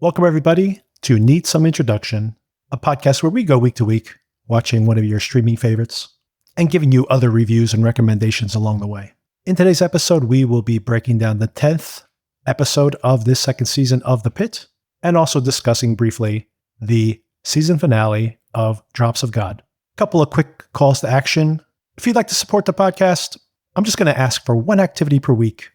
Welcome, everybody, to Need Some Introduction, a podcast where we go week to week watching one of your streaming favorites and giving you other reviews and recommendations along the way. In today's episode, we will be breaking down the 10th episode of this second season of The Pitt and also discussing briefly the season finale of Drops of God. A couple of quick calls to action. If you'd like to support the podcast, I'm just going to ask for one activity per week.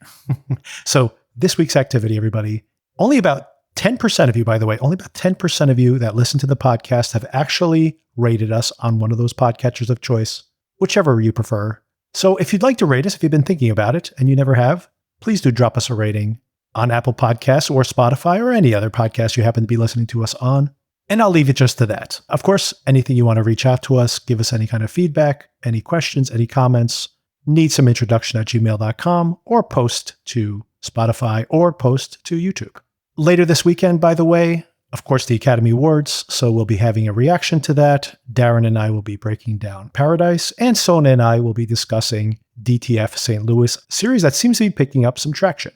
So this week's activity, everybody, only about 10% of you, by the way, only about 10% of you that listen to the podcast have actually rated us on one of those podcatchers of choice, whichever you prefer. So if you'd like to rate us, if you've been thinking about it and you never have, please do drop us a rating on Apple Podcasts or Spotify or any other podcast you happen to be listening to us on. And I'll leave it just to that. Of course, anything you want to reach out to us, give us any kind of feedback, any questions, any comments, need some introduction at gmail.com or post to Spotify or post to YouTube. Later this weekend, by the way, of course, the Academy Awards, so we'll be having a reaction to that. Darren and I will be breaking down Paradise, and Sona and I will be discussing DTF St. Louis, series that seems to be picking up some traction.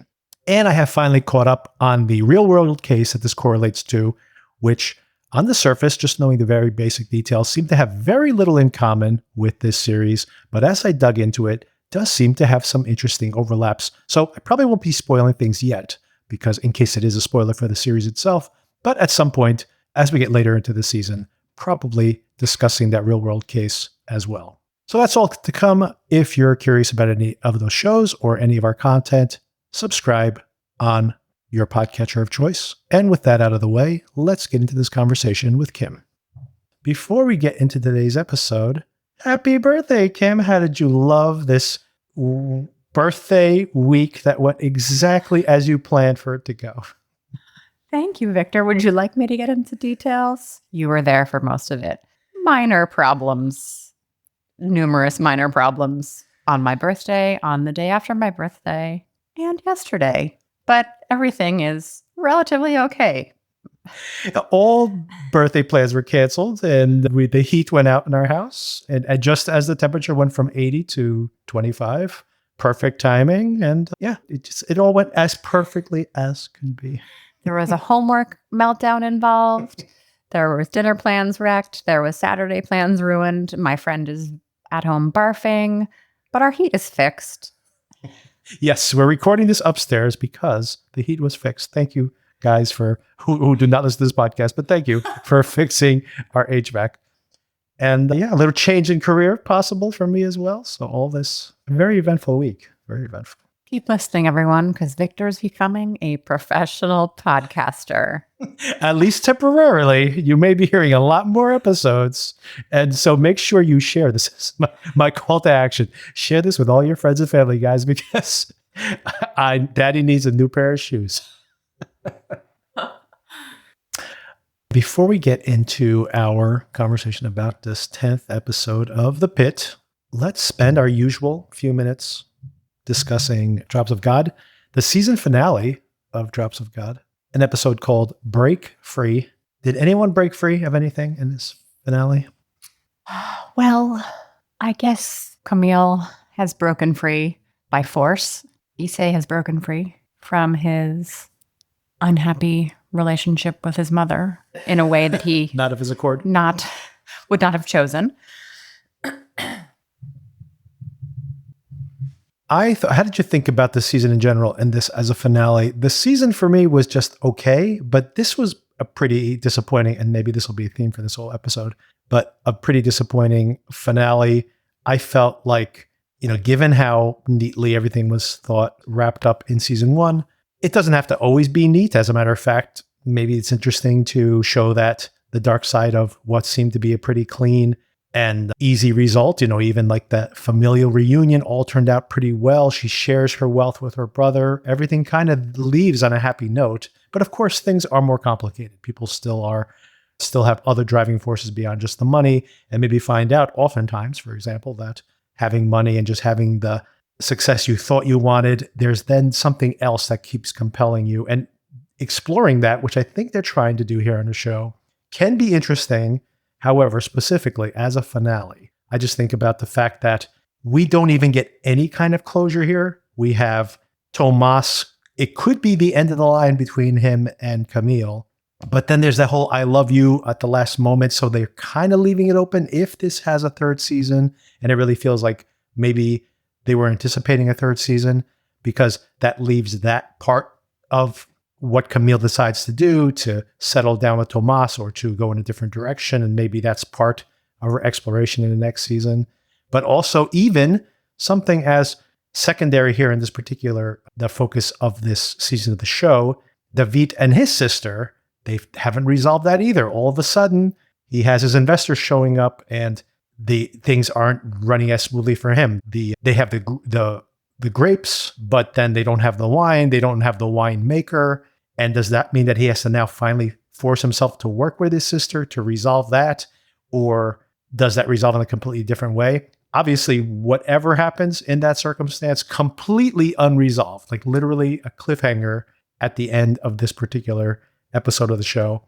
And I have finally caught up on the real-world case that this correlates to, which on the surface, just knowing the very basic details, seem to have very little in common with this series, but as I dug into it, does seem to have some interesting overlaps. So I probably won't be spoiling things yet, because in case it is a spoiler for the series itself, but at some point, as we get later into the season, probably discussing that real-world case as well. So that's all to come. If you're curious about any of those shows or any of our content, subscribe on your podcatcher of choice. And with that out of the way, let's get into this conversation with Kim. Before we get into today's episode, happy birthday, Kim. How did you love this birthday week that went exactly as you planned for it to go? Thank you, Victor. Would you like me to get into details? You were there for most of it. Minor problems, numerous minor problems on my birthday, on the day after my birthday, and yesterday. But everything is relatively okay. All birthday plans were canceled, and the heat went out in our house. And just as the temperature went from 80 to 25, perfect timing. And yeah, it all went as perfectly as could be. There was a homework meltdown involved. There was dinner plans wrecked. There was Saturday plans ruined. My friend is at home barfing, but our heat is fixed. Yes, we're recording this upstairs because the heat was fixed. Thank you, guys, for who do not listen to this podcast, but thank you for fixing our HVAC. And yeah, a little change in career possible for me as well. So all this very eventful week, very eventful. Keep listening, everyone, because Victor's becoming a professional podcaster. At least temporarily. You may be hearing a lot more episodes. And so make sure you share. This is my call to action. Share this with all your friends and family, guys, because Daddy needs a new pair of shoes. Before we get into our conversation about this 10th episode of The Pitt, let's spend our usual few minutes discussing Drops of God, the season finale of Drops of God, an episode called Break Free. Did anyone break free of anything in this finale? Well, I guess Camille has broken free by force. Issa has broken free from his unhappy relationship with his mother in a way that he not of his accord, would not have chosen. How did you think about this season in general and this as a finale? The season for me was just okay, but this was a pretty disappointing, and maybe this will be a theme for this whole episode, but a pretty disappointing finale. I felt like, given how neatly everything was wrapped up in season one, it doesn't have to always be neat. As a matter of fact, maybe it's interesting to show that the dark side of what seemed to be a pretty clean and easy result, even like that familial reunion all turned out pretty well. She shares her wealth with her brother. Everything kind of leaves on a happy note. But of course, things are more complicated. People still have other driving forces beyond just the money, and maybe find out oftentimes, for example, that having money and just having the success you thought you wanted, there's then something else that keeps compelling you. And exploring that, which I think they're trying to do here on the show, can be interesting. However, specifically as a finale, I just think about the fact that we don't even get any kind of closure here. We have Tomas. It could be the end of the line between him and Camille. But then there's that whole I love you at the last moment. So they're kind of leaving it open if this has a third season. And it really feels like maybe they were anticipating a third season, because that leaves that part of what Camille decides to do, to settle down with Tomas or to go in a different direction. And maybe that's part of her exploration in the next season. But also even something as secondary here in this particular, the focus of this season of the show, David and his sister, they haven't resolved that either. All of a sudden, he has his investors showing up and the things aren't running as smoothly for him. They have the grapes, but then they don't have the wine. They don't have the wine maker. And does that mean that he has to now finally force himself to work with his sister to resolve that? Or does that resolve in a completely different way? Obviously, whatever happens in that circumstance, completely unresolved, like literally a cliffhanger at the end of this particular episode of the show.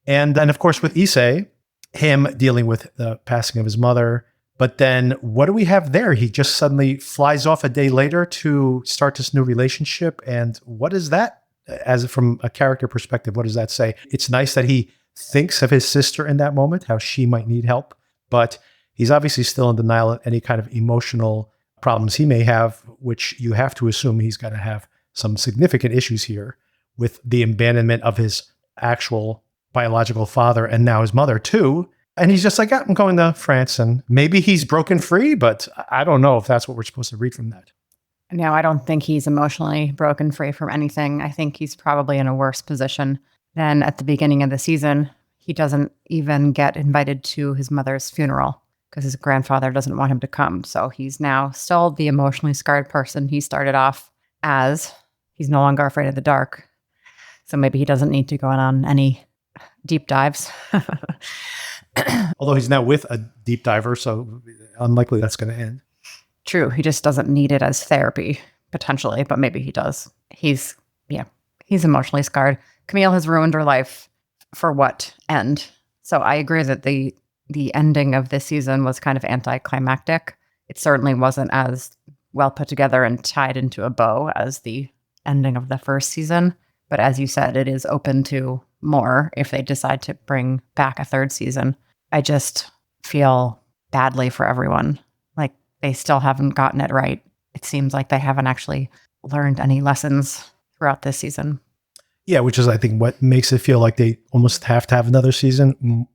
And then, of course, with Issa, him dealing with the passing of his mother. But then what do we have there? He just suddenly flies off a day later to start this new relationship. And what is that, as from a character perspective, what does that say? It's nice that he thinks of his sister in that moment, how she might need help. But he's obviously still in denial of any kind of emotional problems he may have, which you have to assume he's going to have some significant issues here with the abandonment of his actual biological father and now his mother too. And he's just like, yeah, I'm going to France. And maybe he's broken free, but I don't know if that's what we're supposed to read from that. No, I don't think he's emotionally broken free from anything. I think he's probably in a worse position than at the beginning of the season. He doesn't even get invited to his mother's funeral because his grandfather doesn't want him to come. So he's now still the emotionally scarred person he started off as. He's no longer afraid of the dark. So maybe he doesn't need to go on any deep dives. Although he's now with a deep diver, so unlikely that's going to end. True. He just doesn't need it as therapy, potentially, but maybe he does. He's emotionally scarred. Camille has ruined her life for what end? So I agree that the ending of this season was kind of anticlimactic. It certainly wasn't as well put together and tied into a bow as the ending of the first season. But as you said, it is open to more if they decide to bring back a third season. I just feel badly for everyone. Like they still haven't gotten it right. It seems like they haven't actually learned any lessons throughout this season. Yeah, which is, I think, what makes it feel like they almost have to have another season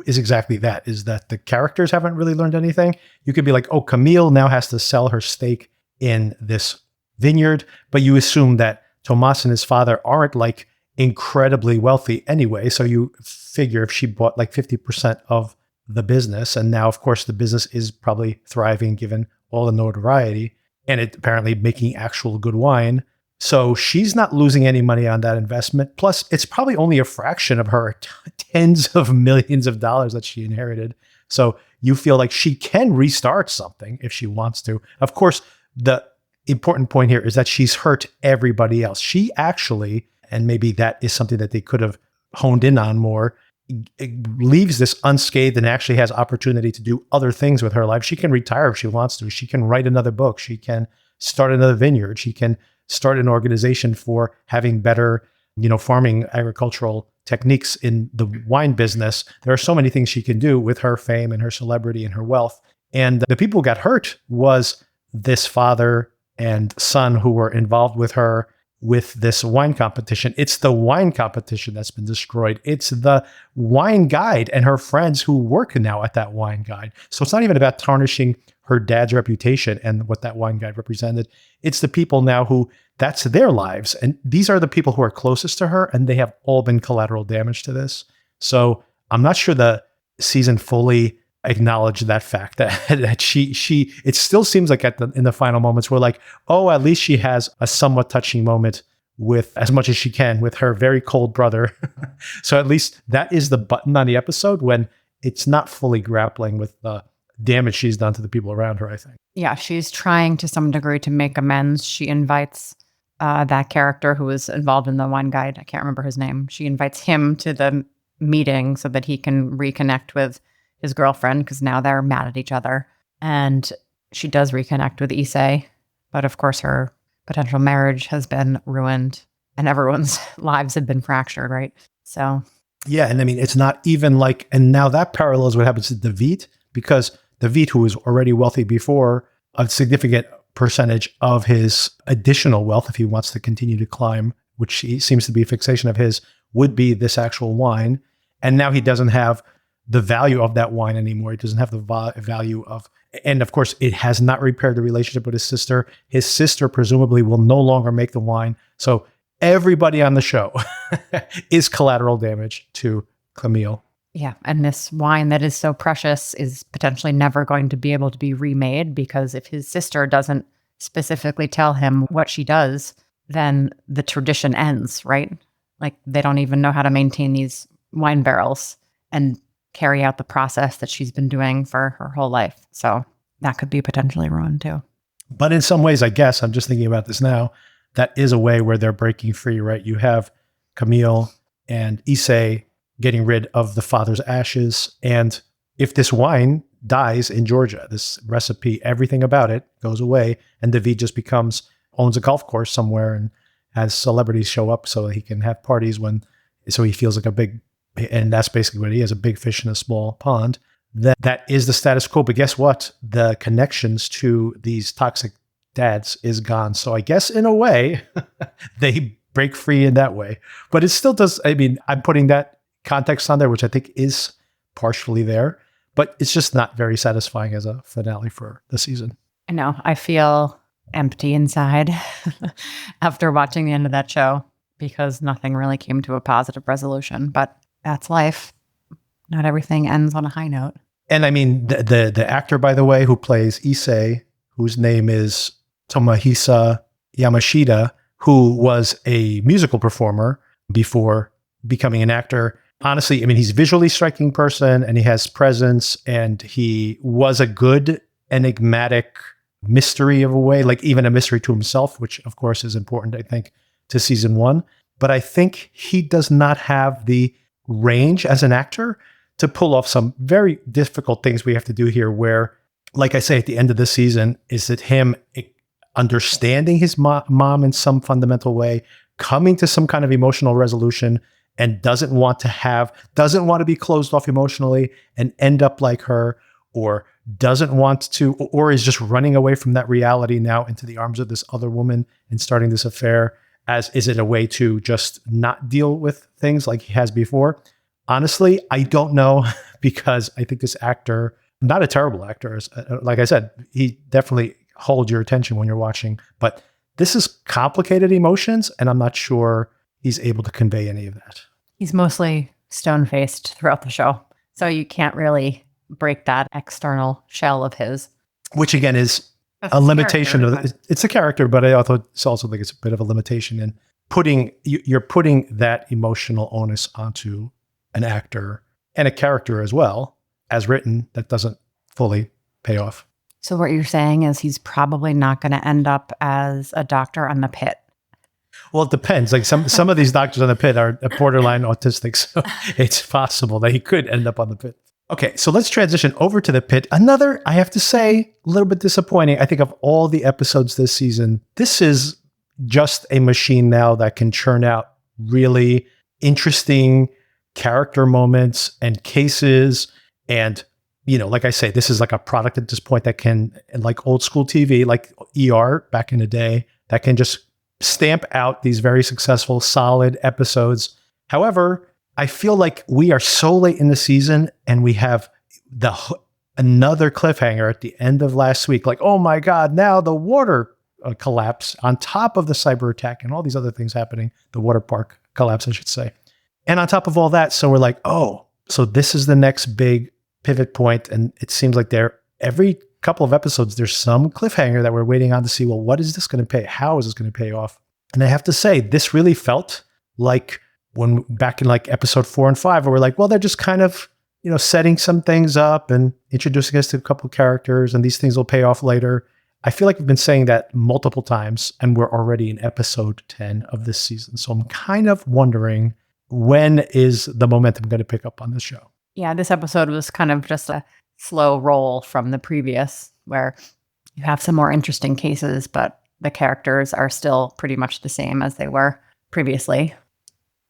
is exactly that, is that the characters haven't really learned anything. You could be like, oh, Camille now has to sell her stake in this vineyard, but you assume that Tomas and his father aren't like incredibly wealthy anyway. So you figure if she bought like 50% of the business, and now, of course, the business is probably thriving given all the notoriety and it apparently making actual good wine. So she's not losing any money on that investment. Plus, it's probably only a fraction of her tens of millions of dollars that she inherited. So you feel like she can restart something if she wants to. Of course, the important point here is that she's hurt everybody else. She actually, and maybe that is something that they could have honed in on more, leaves this unscathed and actually has opportunity to do other things with her life. She can retire if she wants to. She can write another book. She can start another vineyard. She can start an organization for having better, farming agricultural techniques in the wine business. There are so many things she can do with her fame and her celebrity and her wealth. And the people who got hurt was this father and son who were involved with her with this wine competition. It's the wine competition that's been destroyed. It's the wine guide and her friends who work now at that wine guide. So it's not even about tarnishing her dad's reputation and what that wine guide represented. It's the people now who that's their lives. And these are the people who are closest to her, and they have all been collateral damage to this. So I'm not sure the season fully acknowledged that fact that she it still seems like in the final moments we're like, oh, at least she has a somewhat touching moment with, as much as she can, with her very cold brother. So at least that is the button on the episode when it's not fully grappling with the damage she's done to the people around her, I think. Yeah, she's trying to some degree to make amends. She invites that character who was involved in the wine guide. I can't remember his name. She invites him to the meeting so that he can reconnect with his girlfriend, because now they're mad at each other. And she does reconnect with Issa, but of course her potential marriage has been ruined and everyone's lives have been fractured, right? So Yeah, and I mean, it's not even like, and now that parallels what happens to David, because David, who was already wealthy before, a significant percentage of his additional wealth, if he wants to continue to climb, which seems to be a fixation of his, would be this actual wine. And now he doesn't have the value of that wine anymore. He doesn't have the value of, and of course, it has not repaired the relationship with his sister. His sister presumably will no longer make the wine. So everybody on the show is collateral damage to Camille. Yeah. And this wine that is so precious is potentially never going to be able to be remade, because if his sister doesn't specifically tell him what she does, then the tradition ends, right? Like they don't even know how to maintain these wine barrels and carry out the process that she's been doing for her whole life. So that could be potentially ruined too. But in some ways, I guess, I'm just thinking about this now, that is a way where they're breaking free, right? You have Camille and Issa getting rid of the father's ashes. And if this wine dies in Georgia, this recipe, everything about it goes away, and David just owns a golf course somewhere and has celebrities show up so he can have parties so he feels like and that's basically what he is, a big fish in a small pond. That is the status quo. But guess what? The connections to these toxic dads is gone. So I guess in a way, they break free in that way. But it still does, I mean, I'm putting that context on there, which I think is partially there, but it's just not very satisfying as a finale for the season. I know. I feel empty inside after watching the end of that show, because nothing really came to a positive resolution. But that's life. Not everything ends on a high note. And I mean, the actor, by the way, who plays Issa, whose name is Tomohisa Yamashita, who was a musical performer before becoming an actor. Honestly, I mean, he's a visually striking person and he has presence, and he was a good enigmatic mystery of a way, like even a mystery to himself, which of course is important, I think, to season 1. But I think he does not have the range as an actor to pull off some very difficult things we have to do here, where, like I say, at the end of the season, is that him understanding his mom in some fundamental way, coming to some kind of emotional resolution, and doesn't want to be closed off emotionally and end up like her, or doesn't want to, or is just running away from that reality now into the arms of this other woman and starting this affair. Is it a way to just not deal with things like he has before? Honestly, I don't know, because I think this actor, not a terrible actor, like I said, he definitely holds your attention when you're watching, but this is complicated emotions, and I'm not sure he's able to convey any of that. He's mostly stone-faced throughout the show, so you can't really break that external shell of his. Which again is a limitation of it's a character, but I also think it's a bit of a limitation in you're putting that emotional onus onto an actor and a character as well, as written, that doesn't fully pay off. So what you're saying is he's probably not going to end up as a doctor on the Pitt. Well, it depends. Like some of these doctors on the Pitt are borderline autistic, so it's possible that he could end up on the Pitt. Okay, so let's transition over to the Pitt. Another, I have to say, a little bit disappointing. I think of all the episodes this season, this is just a machine now that can churn out really interesting character moments and cases. And, like I say, this is like a product at this point that can, like old school TV, like ER back in the day, that can just stamp out these very successful, solid episodes. However, I feel like we are so late in the season and we have another cliffhanger at the end of last week. Like, oh my God, now the water collapse on top of the cyber attack and all these other things happening, the water park collapse, I should say. And on top of all that, so we're like, oh, so this is the next big pivot point. And it seems like every couple of episodes, there's some cliffhanger that we're waiting on to see, well, what is this going to pay? How is this going to pay off? And I have to say, this really felt like when back in like episode 4 and 5, where we're like, well, they're just kind of, setting some things up and introducing us to a couple of characters, and these things will pay off later. I feel like we've been saying that multiple times, and we're already in episode 10 of this season. So I'm kind of wondering, when is the momentum going to pick up on this show? Yeah, this episode was kind of just a slow roll from the previous, where you have some more interesting cases, but the characters are still pretty much the same as they were previously.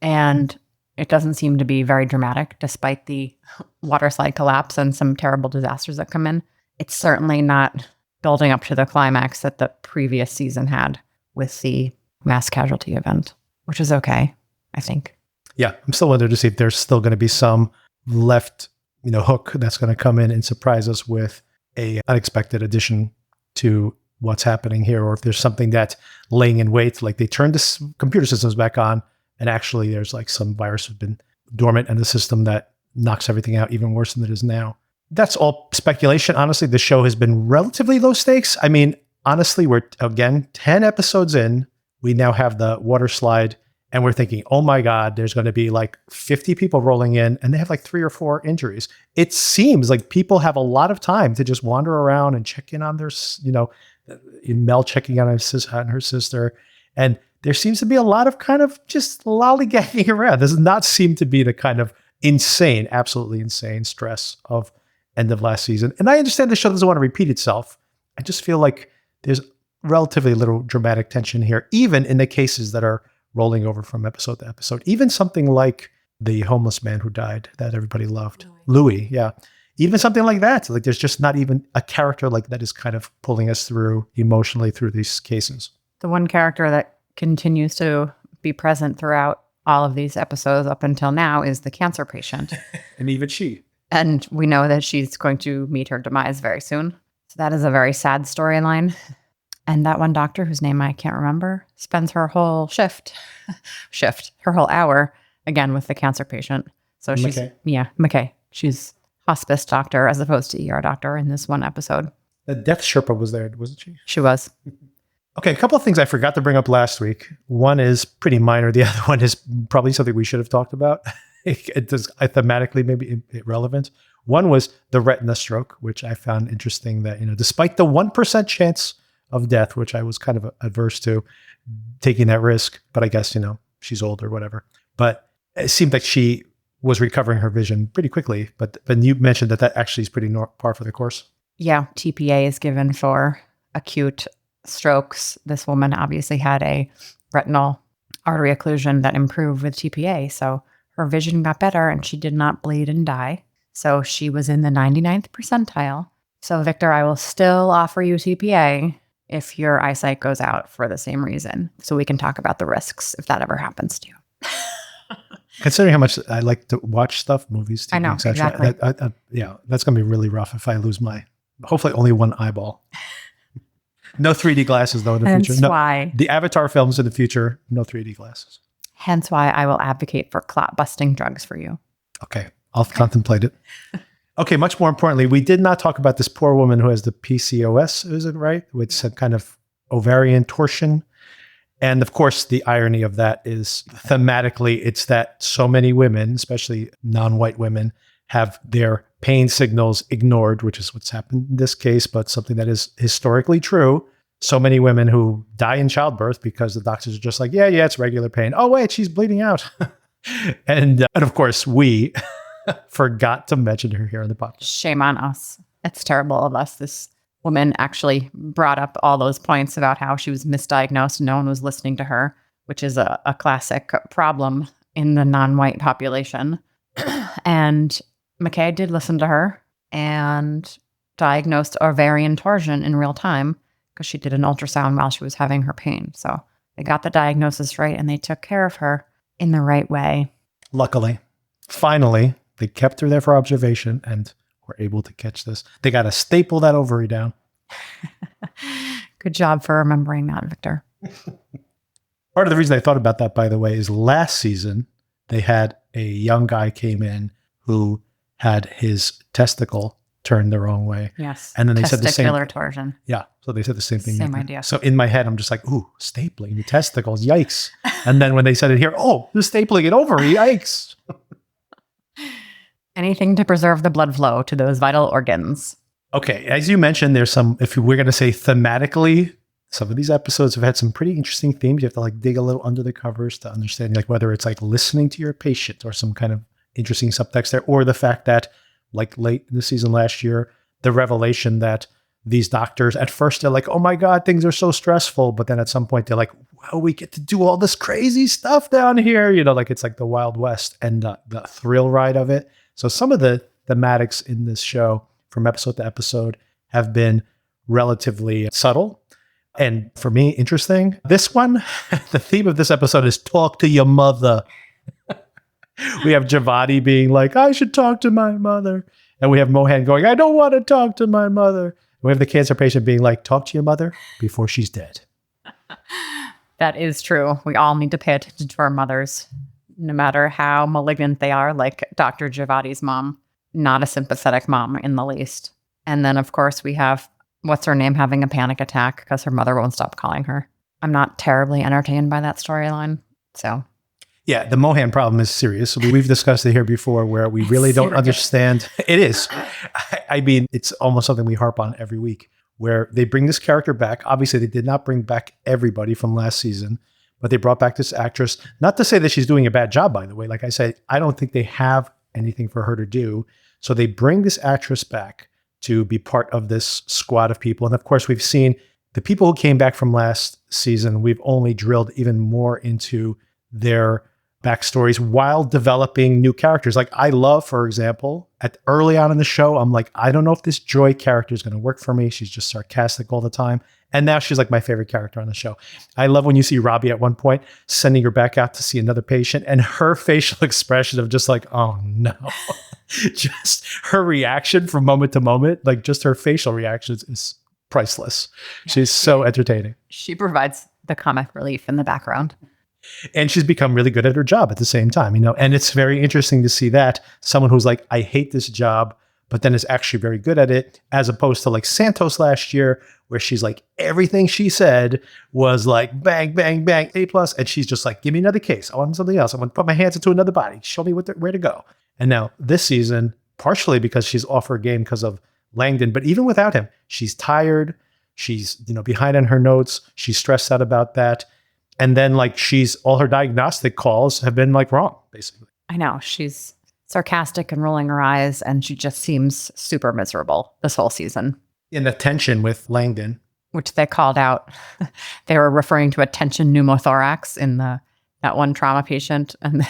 And It doesn't seem to be very dramatic despite the water slide collapse and some terrible disasters that come in. It's certainly not building up to the climax that the previous season had with the mass casualty event, which is okay, I think. Yeah, I'm still wondering to see if there's still going to be some left, hook that's going to come in and surprise us with a unexpected addition to what's happening here, or if there's something that's laying in wait, like they turned the computer systems back on, and actually there's like some virus has been dormant in the system that knocks everything out even worse than it is now. That's all speculation. Honestly, the show has been relatively low stakes. I mean, honestly, we're, again, 10 episodes in. We now have the water slide, and we're thinking, oh my God, there's going to be like 50 people rolling in, and they have like 3 or 4 injuries. It seems like people have a lot of time to just wander around and check in on their, Mel checking on her sister. And there seems to be a lot of kind of just lollygagging around. This does not seem to be the kind of insane, absolutely insane stress of end of last season. And I understand the show doesn't want to repeat itself. I just feel like there's relatively little dramatic tension here, even in the cases that are rolling over from episode to episode. Even something like the homeless man who died that everybody loved. Louis, yeah. Even something like that. Like there's just not even a character like that is kind of pulling us through emotionally through these cases. The one character that continues to be present throughout all of these episodes up until now is the cancer patient. And even she. And we know that she's going to meet her demise very soon. So that is a very sad storyline. And that one doctor whose name I can't remember spends her whole her whole hour again with the cancer patient. So she's, McKay. She's hospice doctor as opposed to ER doctor in this one episode. The death Sherpa was there, wasn't she? She was. Okay, a couple of things I forgot to bring up last week. One is pretty minor. The other one is probably something we should have talked about. It does thematically maybe irrelevant. One was the retina stroke, which I found interesting that, despite the 1% chance of death, which I was kind of adverse to taking that risk, but I guess, she's old or whatever. But it seemed like she was recovering her vision pretty quickly. But you mentioned that actually is pretty par for the course. Yeah, TPA is given for acute strokes. This woman obviously had a retinal artery occlusion that improved with TPA. So her vision got better and she did not bleed and die. So she was in the 99th percentile. So Victor, I will still offer you TPA if your eyesight goes out for the same reason. So we can talk about the risks if that ever happens to you. Considering how much I like to watch stuff, movies, TV, I know, exactly. That's going to be really rough if I lose hopefully only one eyeball. No 3D glasses, though, in the future. No, why. The Avatar films in the future, no 3D glasses. Hence why I will advocate for clot-busting drugs for you. Okay, I'll contemplate it. Okay, much more importantly, we did not talk about this poor woman who has the PCOS, is it right? With some kind of ovarian torsion. And of course, the irony of that is thematically, it's that so many women, especially non-white women, have their pain signals ignored, which is what's happened in this case, but something that is historically true. So many women who die in childbirth because the doctors are just like, yeah, it's regular pain. Oh, wait, she's bleeding out. and of course, we forgot to mention her here on the podcast. Shame on us. It's terrible of us. This woman actually brought up all those points about how she was misdiagnosed and no one was listening to her, which is a classic problem in the non-white population. And McKay did listen to her and diagnosed ovarian torsion in real time because she did an ultrasound while she was having her pain. So they got the diagnosis right and they took care of her in the right way. Luckily, finally, they kept her there for observation and were able to catch this. They got to staple that ovary down. Good job for remembering that, Victor. Part of the reason I thought about that, by the way, is last season, they had a young guy came in who had his testicle turned the wrong way. Yes. And then they said the same. Testicular torsion. Yeah. So they said the same thing. Same idea. So in my head, I'm just like, ooh, stapling the testicles. Yikes. And then when they said it here, oh, they're stapling an ovary. Yikes. Anything to preserve the blood flow to those vital organs. Okay. As you mentioned, there's some, if we're going to say thematically, some of these episodes have had some pretty interesting themes. You have to like dig a little under the covers to understand like whether it's like listening to your patient or some kind of interesting subtext there, or the fact that like late in the season last year, the revelation that these doctors at first they're like, oh my God, things are so stressful. But then at some point they're like, wow, we get to do all this crazy stuff down here. You know, like it's like the Wild West and the thrill ride of it. So some of the thematics in this show from episode to episode have been relatively subtle. And for me, interesting. This one, the theme of this episode is talk to your mother. We have Javadi being like, I should talk to my mother. And we have Mohan going, I don't want to talk to my mother. And we have the cancer patient being like, talk to your mother before she's dead. That is true. We all need to pay attention to our mothers, no matter how malignant they are, like Dr. Javadi's mom. Not a sympathetic mom in the least. And then, of course, we have, what's her name, having a panic attack because her mother won't stop calling her. I'm not terribly entertained by that storyline. So, yeah, the Mohan problem is serious. We've discussed it here before where we really don't understand. It is. I mean, it's almost something we harp on every week where they bring this character back. Obviously, they did not bring back everybody from last season, but they brought back this actress. Not to say that she's doing a bad job, by the way. Like I said, I don't think they have anything for her to do. So they bring this actress back to be part of this squad of people. And of course, we've seen the people who came back from last season, we've only drilled even more into their backstories while developing new characters. Like I love, for example, early on in the show, I'm like, I don't know if this Joy character is going to work for me. She's just sarcastic all the time. And now she's like my favorite character on the show. I love when you see Robbie at one point sending her back out to see another patient and her facial expression of just like, oh no. Just her reaction from moment to moment, like just her facial reactions is priceless. Yeah, she's so entertaining. She provides the comic relief in the background. And she's become really good at her job at the same time, you know, and it's very interesting to see that someone who's like, I hate this job, but then is actually very good at it, as opposed to like Santos last year, where she's like, everything she said was like, bang, bang, bang, A+. And she's just like, give me another case. I want something else. I want to put my hands into another body. Show me where to go. And now this season, partially because she's off her game because of Langdon, but even without him, she's tired. She's, you know, behind on her notes. She's stressed out about that. And then like all her diagnostic calls have been like wrong, basically. I know. She's sarcastic and rolling her eyes, and she just seems super miserable this whole season. In the tension with Langdon. Which they called out. They were referring to a tension pneumothorax in that one trauma patient. And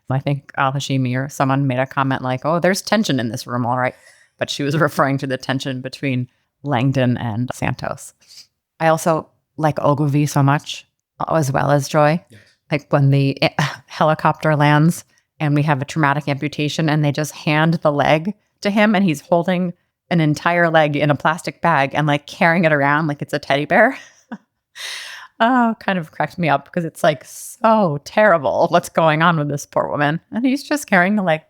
I think Hashimi or someone made a comment like, oh, there's tension in this room, all right. But she was referring to the tension between Langdon and Santos. I also like Ogilvy so much, as well as Joy. Yes. Like when the helicopter lands and we have a traumatic amputation and they just hand the leg to him and he's holding an entire leg in a plastic bag and like carrying it around like it's a teddy bear. Oh, kind of cracked me up because it's like so terrible what's going on with this poor woman. And he's just carrying the leg.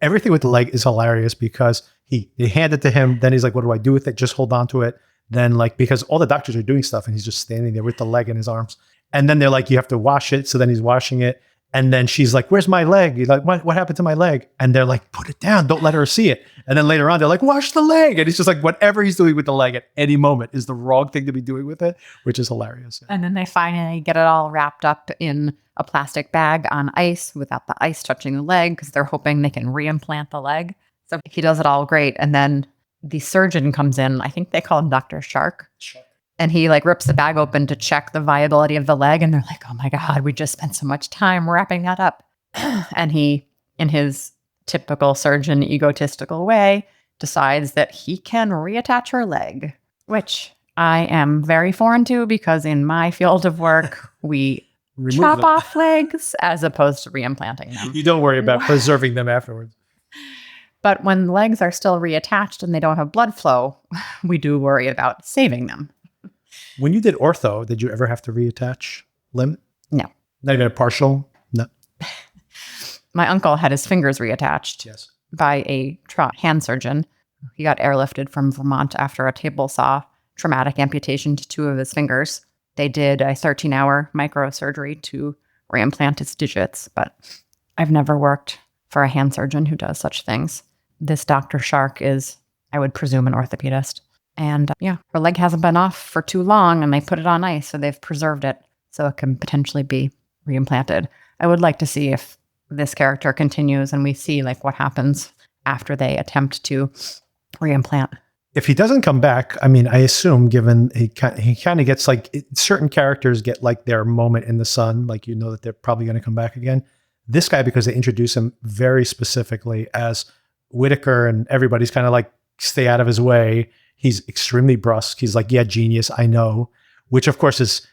Everything with the leg is hilarious because they hand it to him. Then he's like, what do I do with it? Just hold on to it. Then like, because all the doctors are doing stuff and he's just standing there with the leg in his arms. And then they're like, you have to wash it. So then he's washing it. And then she's like, where's my leg? He's like, what happened to my leg? And they're like, put it down. Don't let her see it. And then later on, they're like, wash the leg. And it's just like, whatever he's doing with the leg at any moment is the wrong thing to be doing with it, which is hilarious. And then they finally get it all wrapped up in a plastic bag on ice without the ice touching the leg because they're hoping they can reimplant the leg. So he does it all great. And then the surgeon comes in. I think they call him Dr. Shark. And he like rips the bag open to check the viability of the leg. And they're like, oh my God, we just spent so much time wrapping that up. And he, in his typical surgeon egotistical way, decides that he can reattach her leg, which I am very foreign to because in my field of work, we chop off legs as opposed to reimplanting them. You don't worry about preserving them afterwards. But when legs are still reattached and they don't have blood flow, we do worry about saving them. When you did ortho, did you ever have to reattach limb? No. Not even a partial? No. My uncle had his fingers reattached by a hand surgeon. He got airlifted from Vermont after a table saw traumatic amputation to 2 of his fingers. They did a 13-hour microsurgery to reimplant his digits, but I've never worked for a hand surgeon who does such things. This Dr. Shark is, I would presume, an orthopedist. And her leg hasn't been off for too long and they put it on ice, so they've preserved it so it can potentially be reimplanted. I would like to see if this character continues and we see like what happens after they attempt to reimplant. If he doesn't come back, I mean, I assume given he kind of gets like certain characters get like their moment in the sun, like you know that they're probably going to come back again. This guy, because they introduce him very specifically as Whitaker and everybody's kind of like stay out of his way. He's extremely brusque. He's like, yeah, genius, I know. Which of course is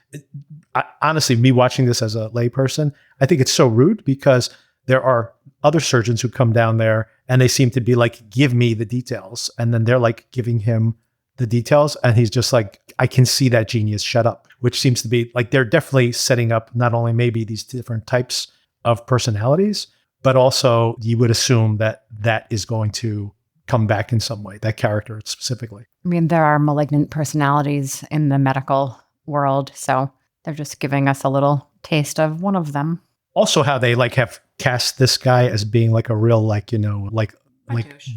honestly me watching this as a layperson. I think it's so rude because there are other surgeons who come down there and they seem to be like, give me the details. And then they're like giving him the details. And he's just like, I can see that genius, shut up, which seems to be like, they're definitely setting up not only maybe these different types of personalities, but also you would assume that that is going to come back in some way, that character specifically. I mean, there are malignant personalities in the medical world. So they're just giving us a little taste of one of them. Also how they like have cast this guy as being like a real, like, you know, like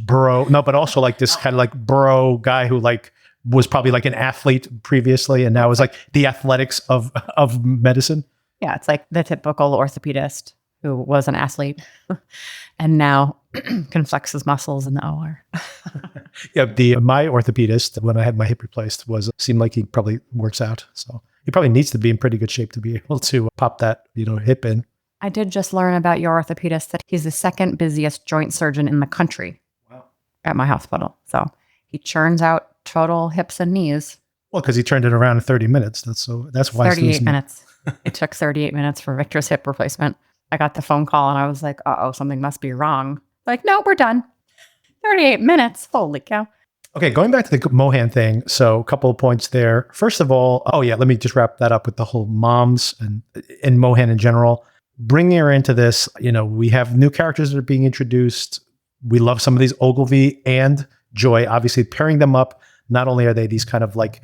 bro. No, but also like this kind of like bro guy who like was probably like an athlete previously and now is like the athletics of medicine. Yeah, it's like the typical orthopedist who was an athlete and now can flex his muscles in the OR. Yeah, my orthopedist, when I had my hip replaced, seemed like he probably works out. So he probably needs to be in pretty good shape to be able to pop that, you know, hip in. I did just learn about your orthopedist that he's the second busiest joint surgeon in the country. Wow. At my hospital. So he churns out total hips and knees. Well, because he turned it around in 30 minutes. That's why 38 minutes. It took 38 minutes for Victor's hip replacement. I got the phone call and I was like, uh-oh, something must be wrong. Like, no, we're done. 38 minutes. Holy cow. Okay, going back to the Mohan thing. So a couple of points there. First of all, let me just wrap that up with the whole moms and Mohan in general. Bringing her into this, you know, we have new characters that are being introduced. We love some of these Ogilvy and Joy, obviously pairing them up. Not only are they these kind of like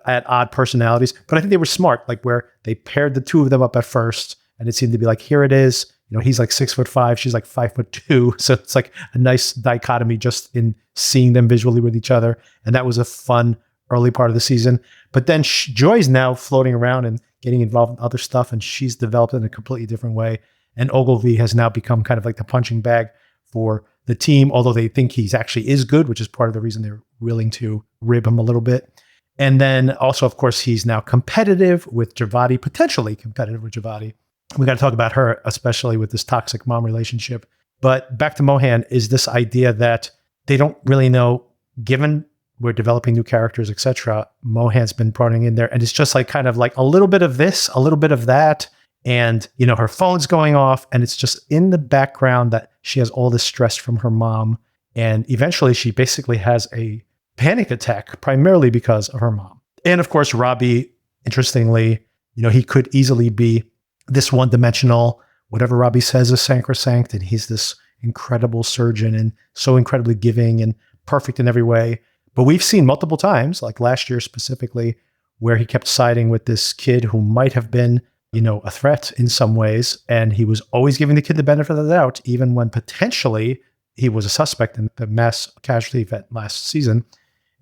at odd personalities, but I think they were smart, like where they paired the two of them up at first. And it seemed to be like, here it is. You know, he's like 6'5", she's like 5'2". So it's like a nice dichotomy just in seeing them visually with each other. And that was a fun early part of the season. But then Joy's now floating around and getting involved in other stuff. And she's developed in a completely different way. And Ogilvy has now become kind of like the punching bag for the team, although they think he's actually is good, which is part of the reason they're willing to rib him a little bit. And then also, of course, he's now competitive with Javati, potentially competitive with Javati. We got to talk about her, especially with this toxic mom relationship. But back to Mohan is this idea that they don't really know, given we're developing new characters, etc. Mohan's been putting in there. And it's just like kind of like a little bit of this, a little bit of that. And, you know, her phone's going off and it's just in the background that she has all this stress from her mom. And eventually she basically has a panic attack, primarily because of her mom. And of course, Robbie, interestingly, you know, he could easily be this one-dimensional, whatever Robbie says is sacrosanct, and he's this incredible surgeon and so incredibly giving and perfect in every way. But we've seen multiple times, like last year specifically, where he kept siding with this kid who might have been, you know, a threat in some ways. And he was always giving the kid the benefit of the doubt, even when potentially he was a suspect in the mass casualty event last season,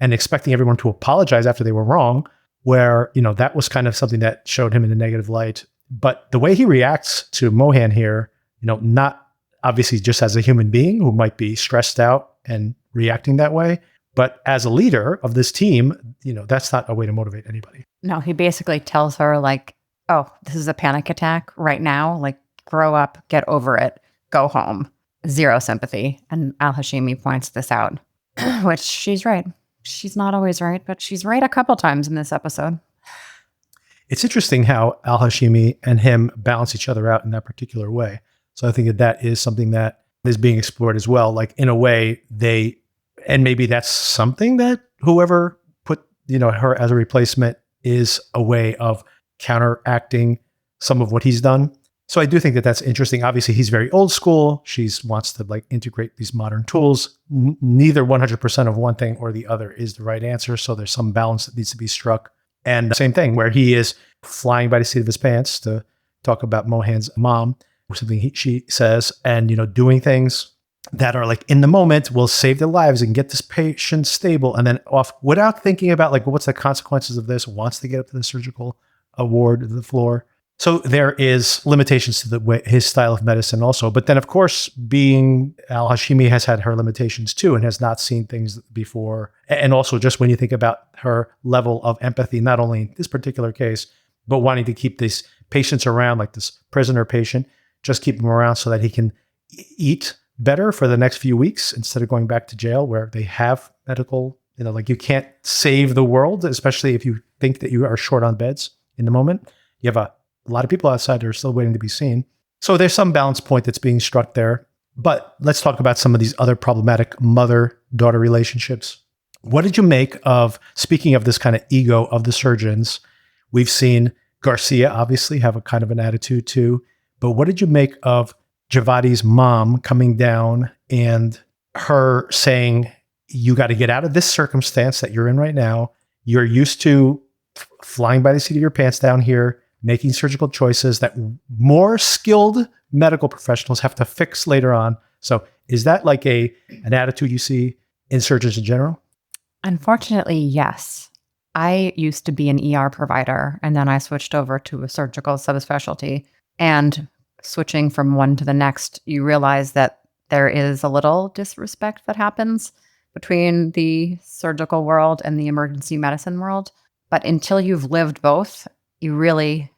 and expecting everyone to apologize after they were wrong, where, you know, that was kind of something that showed him in a negative light. But the way he reacts to Mohan here, you know, not obviously just as a human being who might be stressed out and reacting that way, but as a leader of this team, you know, that's not a way to motivate anybody. No, he basically tells her like, oh, this is a panic attack right now. Like, grow up, get over it, go home. Zero sympathy. And Hashimi points this out, which she's right. She's not always right, but she's right a couple times in this episode. It's interesting how Hashimi and him balance each other out in that particular way. So I think that is something that is being explored as well. Like in a way and maybe that's something that whoever put, you know, her as a replacement is a way of counteracting some of what he's done. So I do think that that's interesting. Obviously he's very old school. She wants to like integrate these modern tools. Neither 100% of one thing or the other is the right answer. So there's some balance that needs to be struck. And the same thing where he is flying by the seat of his pants to talk about Mohan's mom, or something she says, and, you know, doing things that are like in the moment will save their lives and get this patient stable, and then off without thinking about like, what's the consequences of this once they get up to the surgical ward, the floor. So there is limitations to the way his style of medicine also. But then, of course, being Hashimi has had her limitations too and has not seen things before. And also just when you think about her level of empathy, not only in this particular case, but wanting to keep these patients around, like this prisoner patient, just keep him around so that he can eat better for the next few weeks instead of going back to jail where they have medical, like you can't save the world, especially if you think that you are short on beds in the moment. You have a lot of people outside that are still waiting to be seen. So there's some balance point that's being struck there. But let's talk about some of these other problematic mother-daughter relationships. What did you make of, speaking of this kind of ego of the surgeons, we've seen Garcia obviously have a kind of an attitude too. But what did you make of Javadi's mom coming down and her saying, you got to get out of this circumstance that you're in right now. You're used to flying by the seat of your pants down here, making surgical choices that more skilled medical professionals have to fix later on. So is that like an attitude you see in surgeons in general? Unfortunately, yes. I used to be an ER provider, and then I switched over to a surgical subspecialty. And switching from one to the next, you realize that there is a little disrespect that happens between the surgical world and the emergency medicine world. But until you've lived both, you really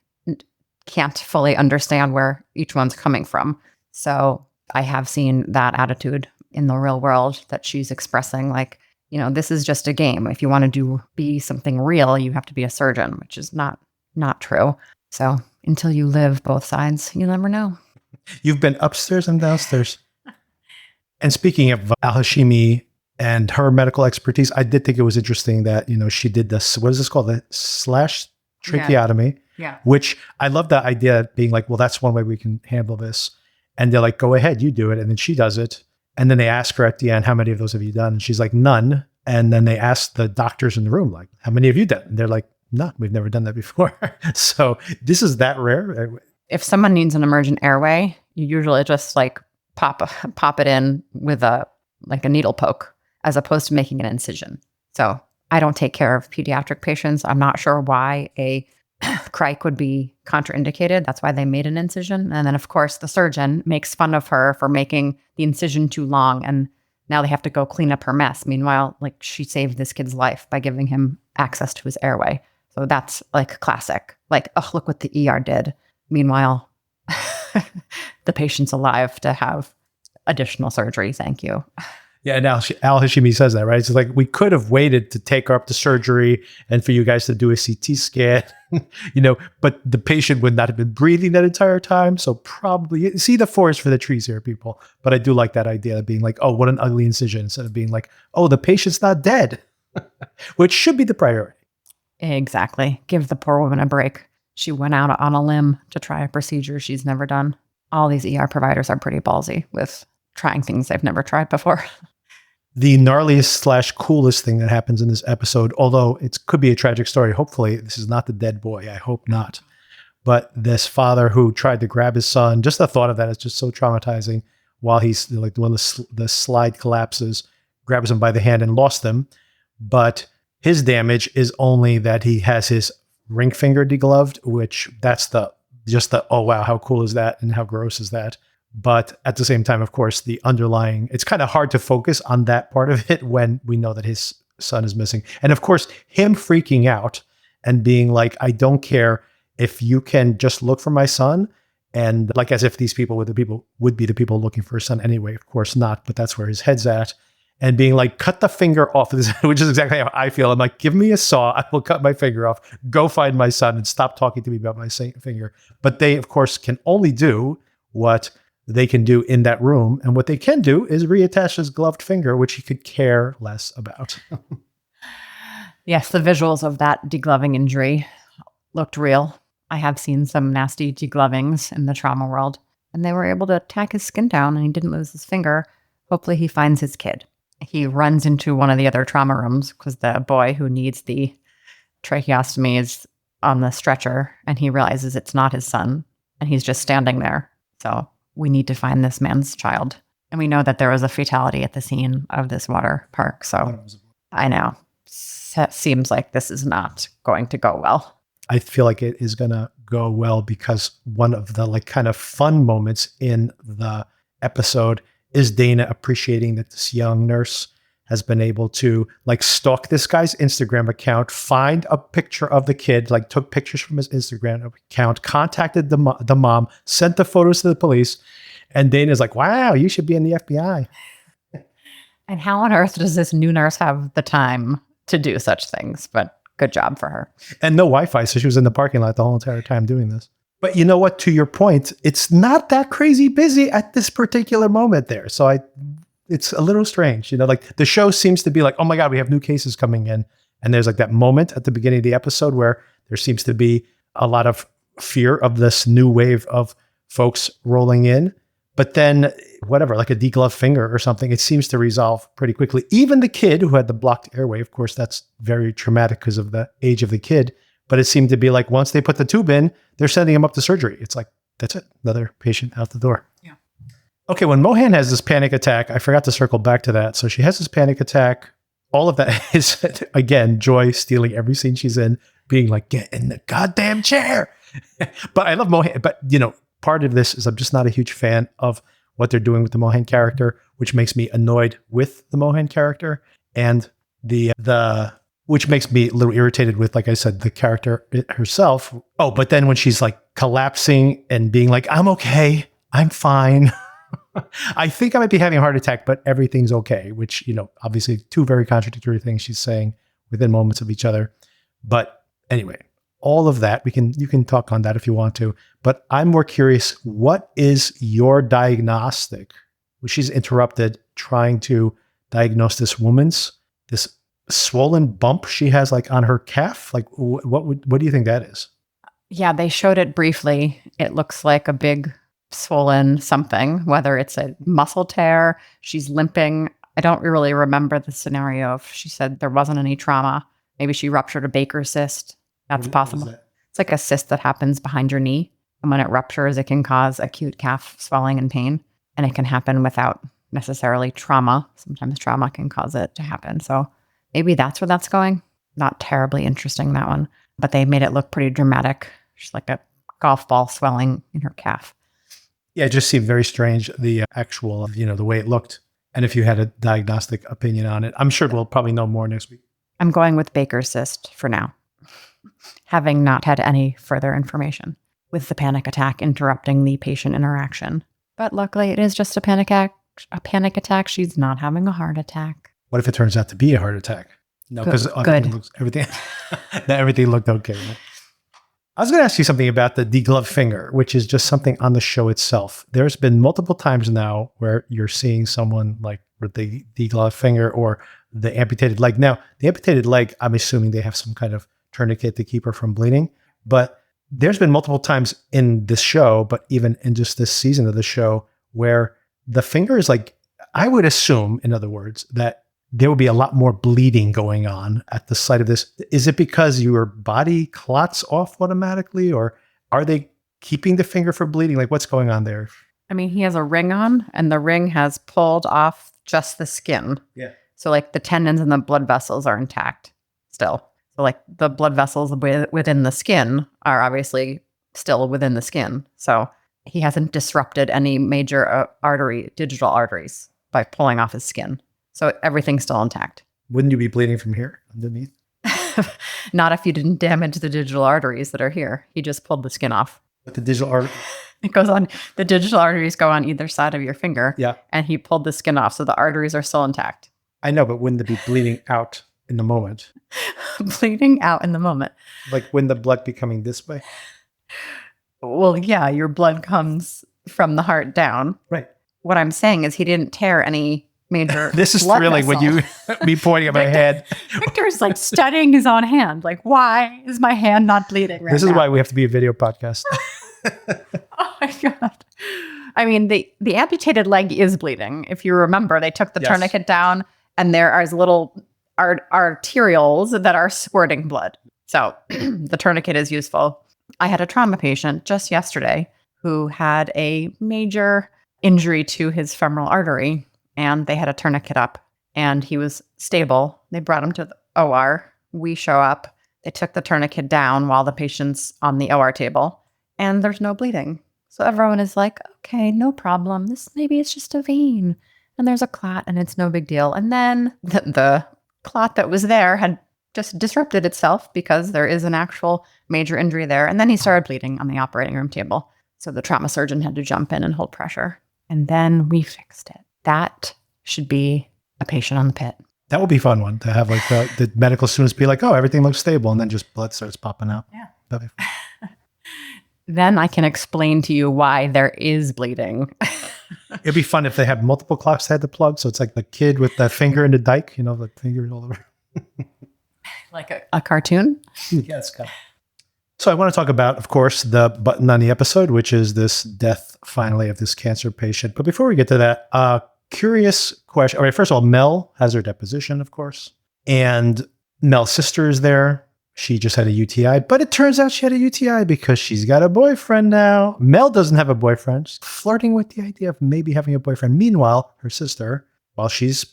can't fully understand where each one's coming from. So I have seen that attitude in the real world that she's expressing, like, this is just a game. If you want to be something real, you have to be a surgeon, which is not true. So until you live both sides, you never know. You've been upstairs and downstairs. And speaking of Hashimi and her medical expertise, I did think it was interesting that, she did this, what is this called? The slash tracheotomy. Yeah. Which I love the idea of being like, well, that's one way we can handle this. And they're like, go ahead, you do it. And then she does it. And then they ask her at the end, how many of those have you done? And she's like, none. And then they ask the doctors in the room, like, how many have you done? And they're like, no, we've never done that before. So this is that rare. If someone needs an emergent airway, you usually just like pop it in with a needle poke, as opposed to making an incision. So I don't take care of pediatric patients. I'm not sure why a crike would be contraindicated. That's why they made an incision. And then, of course, the surgeon makes fun of her for making the incision too long. And now they have to go clean up her mess. Meanwhile, she saved this kid's life by giving him access to his airway. So that's classic. Oh, look what the ER did. Meanwhile, the patient's alive to have additional surgery. Thank you. Yeah, now Al Hashimi says that, right? It's like, we could have waited to take her up to surgery and for you guys to do a CT scan, but the patient would not have been breathing that entire time. So probably see the forest for the trees here, people. But I do like that idea of being like, oh, what an ugly incision, instead of being like, oh, the patient's not dead, which should be the priority. Exactly. Give the poor woman a break. She went out on a limb to try a procedure she's never done. All these ER providers are pretty ballsy with trying things they've never tried before. The gnarliest / coolest thing that happens in this episode, although it could be a tragic story. Hopefully this is not the dead boy. I hope not. But this father who tried to grab his son, just the thought of that is just so traumatizing. While he's like, when the slide collapses, grabs him by the hand and lost him. But his damage is only that he has his ring finger degloved, which that's oh wow, how cool is that and how gross is that? But at the same time, of course, the underlying, it's kind of hard to focus on that part of it when we know that his son is missing. And of course, him freaking out and being like, I don't care if you can just look for my son. And like, as if these people would be the people looking for his son anyway. Of course not, but that's where his head's at. And being like, cut the finger off, which is exactly how I feel. I'm like, give me a saw, I will cut my finger off, go find my son and stop talking to me about my finger. But they, of course, can only do what they can do in that room. And what they can do is reattach his gloved finger, which he could care less about. Yes, the visuals of that degloving injury looked real. I have seen some nasty deglovings in the trauma world, and they were able to tack his skin down and he didn't lose his finger. Hopefully he finds his kid. He runs into one of the other trauma rooms because the boy who needs the tracheostomy is on the stretcher, and he realizes it's not his son and he's just standing there. So we need to find this man's child. And we know that there was a fatality at the scene of this water park. So I know. Seems like this is not going to go well. I feel like it is going to go well because one of the like kind of fun moments in the episode is Dana appreciating that this young nurse has been able to like stalk this guy's Instagram account, find a picture of the kid, like took pictures from his Instagram account, contacted the mom, sent the photos to the police. And Dana's like, wow, you should be in the FBI. And how on earth does this new nurse have the time to do such things? But good job for her. And no Wi-Fi, so she was in the parking lot the whole entire time doing this. But you know what? To your point, it's not that crazy busy at this particular moment there. So it's a little strange. You know, like the show seems to be like, oh my God, we have new cases coming in. And there's like that moment at the beginning of the episode where there seems to be a lot of fear of this new wave of folks rolling in. But then whatever, like a degloved finger or something, it seems to resolve pretty quickly. Even the kid who had the blocked airway, of course, that's very traumatic because of the age of the kid. But it seemed to be like once they put the tube in, they're sending him up to surgery. It's like, that's it. Another patient out the door. Yeah. Okay, when Mohan has this panic attack, I forgot to circle back to that. So she has this panic attack. All of that is, again, Joy stealing every scene she's in, being like, get in the goddamn chair. But I love Mohan. But, you know, part of this is I'm just not a huge fan of what they're doing with the Mohan character, which makes me annoyed with the Mohan character. And the which makes me a little irritated with, like I said, the character herself. Oh, but then when she's like collapsing and being like, I'm okay, I'm fine. I think I might be having a heart attack, but everything's okay, which, you know, obviously two very contradictory things she's saying within moments of each other. But anyway, all of that, you can talk on that if you want to, but I'm more curious, what is your diagnostic? Well, she's interrupted trying to diagnose this swollen bump she has like on her calf. Like what do you think that is? Yeah, they showed it briefly. It looks like a big swollen something, whether it's a muscle tear, she's limping. I don't really remember the scenario. If she said there wasn't any trauma, maybe she ruptured a Baker's cyst. That's possible. It's like a cyst that happens behind your knee. And when it ruptures, it can cause acute calf swelling and pain. And it can happen without necessarily trauma. Sometimes trauma can cause it to happen. So maybe that's where that's going. Not terribly interesting, that one. But they made it look pretty dramatic. Just like a golf ball swelling in her calf. Yeah, it just seemed very strange, the actual, you know, the way it looked. And if you had a diagnostic opinion on it, I'm sure we'll probably know more next week. I'm going with Baker's cyst for now, having not had any further information, with the panic attack interrupting the patient interaction. But luckily, it is just a panic attack. She's not having a heart attack. What if it turns out to be a heart attack? No, because everything looked okay. Right? I was going to ask you something about the degloved finger, which is just something on the show itself. There's been multiple times now where you're seeing someone like with the degloved finger or the amputated leg. Now, the amputated leg, I'm assuming they have some kind of tourniquet to keep her from bleeding. But there's been multiple times in this show, but even in just this season of the show, where the finger is like, I would assume, in other words, that there will be a lot more bleeding going on at the site of this. Is it because your body clots off automatically, or are they keeping the finger from bleeding? Like, what's going on there? I mean, he has a ring on, and the ring has pulled off just the skin. Yeah. So like the tendons and the blood vessels are intact still. So like the blood vessels within the skin are obviously still within the skin. So he hasn't disrupted any major digital arteries by pulling off his skin. So everything's still intact. Wouldn't you be bleeding from here underneath? Not if you didn't damage the digital arteries that are here. He just pulled the skin off. But the digital artery? It goes on. The digital arteries go on either side of your finger. Yeah. And he pulled the skin off. So the arteries are still intact. I know, but wouldn't it be bleeding out in the moment? Bleeding out in the moment. Like, wouldn't the blood be coming this way? Well, yeah, your blood comes from the heart down. Right. What I'm saying is he didn't tear any major This is thrilling when you be pointing at my head. Victor's like studying his own hand. Like, why is my hand not bleeding right now? This is why we have to be a video podcast. Oh my God. I mean, the amputated leg is bleeding. If you remember, they took the tourniquet down and there are little arterioles that are squirting blood. So the tourniquet is useful. I had a trauma patient just yesterday who had a major injury to his femoral artery, and they had a tourniquet up, and he was stable. They brought him to the OR. We show up. They took the tourniquet down while the patient's on the OR table, and there's no bleeding. So everyone is like, okay, no problem. Maybe it's just a vein and there's a clot and it's no big deal. And then the clot that was there had just disrupted itself because there is an actual major injury there. And then he started bleeding on the operating room table. So the trauma surgeon had to jump in and hold pressure. And then we fixed it. That should be a patient on the Pitt. That would be a fun one to have, like the medical students be like, oh, everything looks stable. And then just blood starts popping out. Yeah. That'd be fun. Then I can explain to you why there is bleeding. It'd be fun if they have multiple clocks they had to plug. So it's like the kid with the finger in the dike, the finger all over. Like a cartoon? Yes. Kind of. So I want to talk about, of course, the button on the episode, which is this death finally of this cancer patient. But before we get to that, curious question. All right, first of all, Mel has her deposition, of course. And Mel's sister is there. She just had a UTI, but it turns out she had a UTI because she's got a boyfriend now. Mel doesn't have a boyfriend. She's flirting with the idea of maybe having a boyfriend. Meanwhile, her sister, while she's,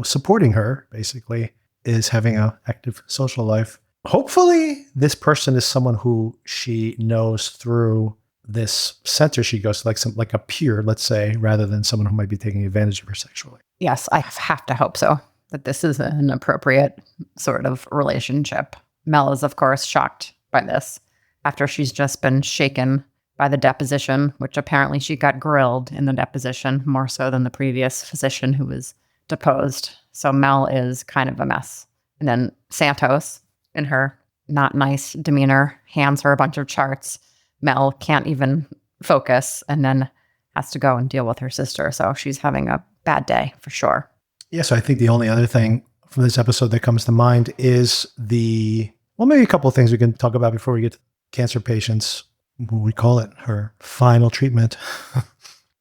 supporting her, basically, is having an active social life. Hopefully, this person is someone who she knows through this center she goes to, like a peer, let's say, rather than someone who might be taking advantage of her sexually. Yes, I have to hope so, that this is an appropriate sort of relationship. Mel is, of course, shocked by this after she's just been shaken by the deposition, which apparently she got grilled in the deposition more so than the previous physician who was deposed. So Mel is kind of a mess. And then Santos, in her not nice demeanor, hands her a bunch of charts. Mel can't even focus and then has to go and deal with her sister. So she's having a bad day for sure. Yeah, so I think the only other thing from this episode that comes to mind is maybe a couple of things we can talk about before we get to cancer patients. We call it her final treatment.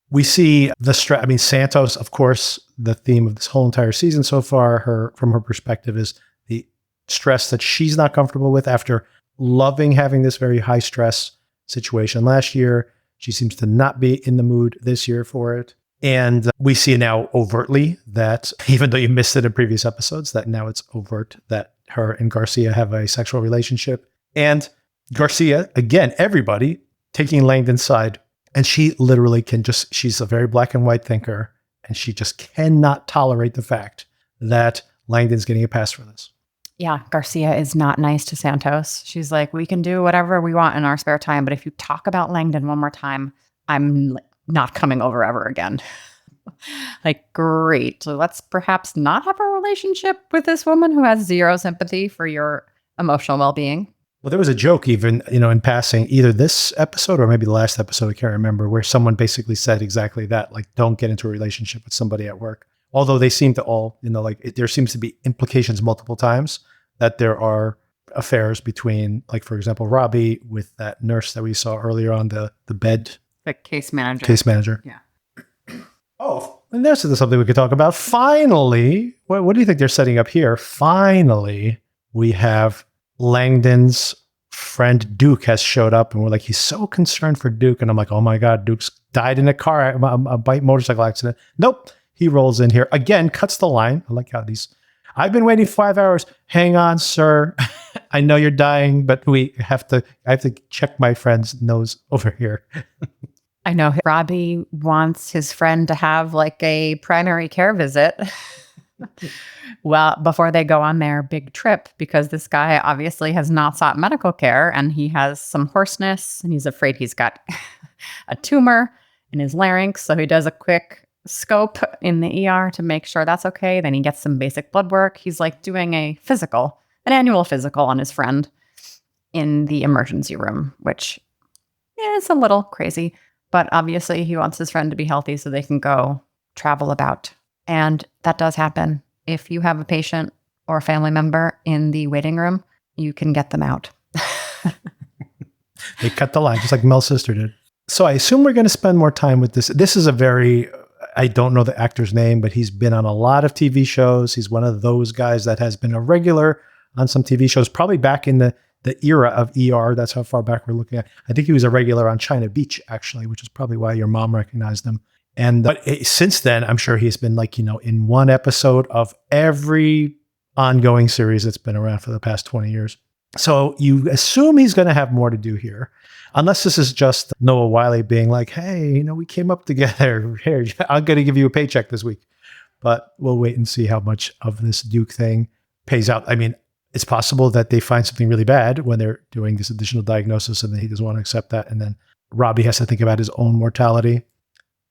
We see the stress. Santos, of course, the theme of this whole entire season so far, from her perspective, is the stress that she's not comfortable with after loving having this very high stress situation last year. She seems to not be in the mood this year for it. And we see now overtly that, even though you missed it in previous episodes, that now it's overt that her and Garcia have a sexual relationship. And Garcia, again, everybody taking Langdon's side. And she literally she's a very black and white thinker. And she just cannot tolerate the fact that Langdon's getting a pass for this. Yeah, Garcia is not nice to Santos. She's like, we can do whatever we want in our spare time, but if you talk about Langdon one more time, I'm not coming over ever again. Like, great. So let's perhaps not have a relationship with this woman who has zero sympathy for your emotional well-being. Well, there was a joke even, in passing, either this episode or maybe the last episode, I can't remember, where someone basically said exactly that, like, don't get into a relationship with somebody at work. Although they seem to all, there seems to be implications multiple times that there are affairs between, like, for example, Robbie with that nurse that we saw earlier on the bed. The case manager. Yeah. Oh, and there's something we could talk about. Finally, what do you think they're setting up here? Finally, we have Langdon's friend Duke has showed up, and we're like, he's so concerned for Duke. And I'm like, oh my God, Duke's died in a bike motorcycle accident. Nope. He rolls in here again, cuts the line. I like how I've been waiting 5 hours. Hang on, sir. I know you're dying, but I have to check my friend's nose over here. I know Robbie wants his friend to have like a primary care visit before they go on their big trip, because this guy obviously has not sought medical care and he has some hoarseness and he's afraid he's got a tumor in his larynx. So he does a quick scope in the ER to make sure that's okay. Then he gets some basic blood work. He's like doing an annual physical on his friend in the emergency room, which is a little crazy. But obviously he wants his friend to be healthy so they can go travel about. And that does happen. If you have a patient or a family member in the waiting room, you can get them out. They cut the line, just like Mel's sister did. So I assume we're going to spend more time with this. This is I don't know the actor's name, but he's been on a lot of TV shows. He's one of those guys that has been a regular on some TV shows, probably back in the era of ER. That's how far back we're looking at. I think he was a regular on China Beach, actually, which is probably why your mom recognized him. But since then, I'm sure he's been in one episode of every ongoing series that's been around for the past 20 years. So you assume he's going to have more to do here, unless this is just Noah Wiley being like, hey, we came up together. Here, I'm going to give you a paycheck this week. But we'll wait and see how much of this Duke thing pays out. I mean, it's possible that they find something really bad when they're doing this additional diagnosis and then he doesn't want to accept that. And then Robbie has to think about his own mortality.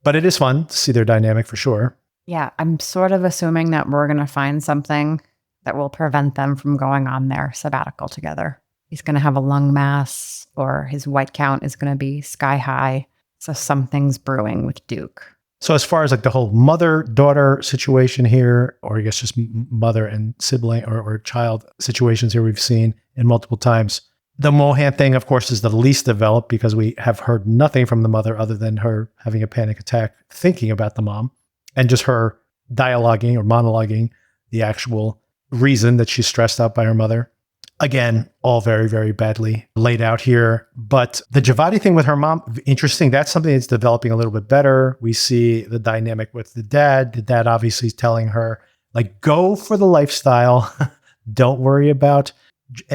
But it is fun to see their dynamic for sure. Yeah, I'm sort of assuming that we're going to find something that will prevent them from going on their sabbatical together. He's going to have a lung mass or his white count is going to be sky high. So something's brewing with Duke. So as far as like the whole mother-daughter situation here, or I guess just mother and sibling or child situations here we've seen in multiple times, the Mohan thing, of course, is the least developed because we have heard nothing from the mother other than her having a panic attack, thinking about the mom, and just her dialoguing or monologuing the actual reason that she's stressed out by her mother. Again, all very, very badly laid out here. But the Javadi thing with her mom, interesting. That's something that's developing a little bit better. We see the dynamic with the dad. The dad obviously is telling her, like, go for the lifestyle. Don't worry about.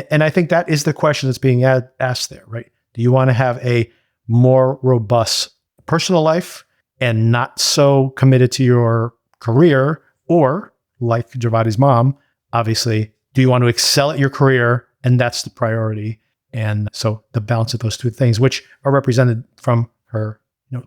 And I think that is the question that's being asked there, right? Do you want to have a more robust personal life and not so committed to your career? Or, like Javadi's mom, obviously, do you want to excel at your career? And that's the priority. And so the balance of those two things, which are represented from her,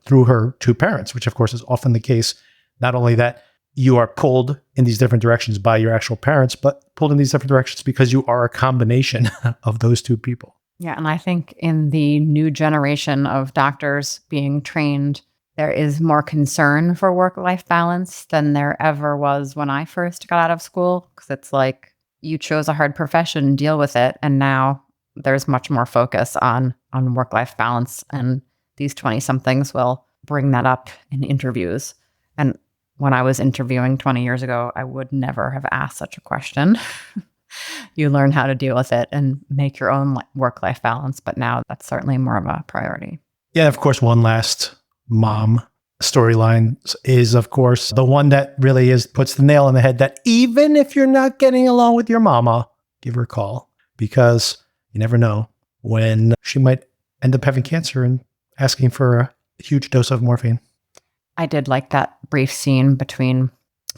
through her two parents, which of course is often the case. Not only that you are pulled in these different directions by your actual parents, but pulled in these different directions because you are a combination of those two people. Yeah. And I think in the new generation of doctors being trained, there is more concern for work-life balance than there ever was when I first got out of school. Because it's like, you chose a hard profession, deal with it. And now there's much more focus on work-life balance. And these 20-somethings will bring that up in interviews. And when I was interviewing 20 years ago, I would never have asked such a question. You learn how to deal with it and make your own work-life balance. But now that's certainly more of a priority. Yeah, of course, one last mom storyline is, of course, the one that really puts the nail in the head that even if you're not getting along with your mama, give her a call, because you never know when she might end up having cancer and asking for a huge dose of morphine. I did like that brief scene between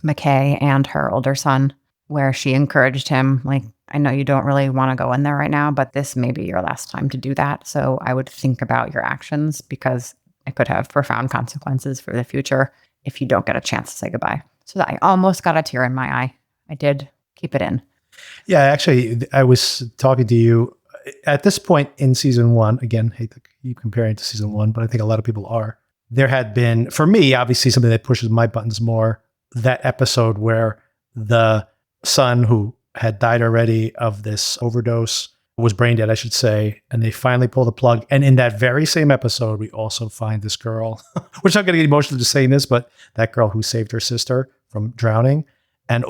McKay and her older son where she encouraged him, like, I know you don't really want to go in there right now, but this may be your last time to do that. So I would think about your actions because it could have profound consequences for the future if you don't get a chance to say goodbye. So I almost got a tear in my eye. I did keep it in. Yeah, actually, I was talking to you at this point in season one. Again, hate to keep comparing to season one, but I think a lot of people are. There had been, for me, obviously something that pushes my buttons more, that episode where the son who had died already of this overdose was brain dead, I should say, and they finally pull the plug. And in that very same episode, we also find this girl, which I'm going to get emotional just saying this, but that girl who saved her sister from drowning. And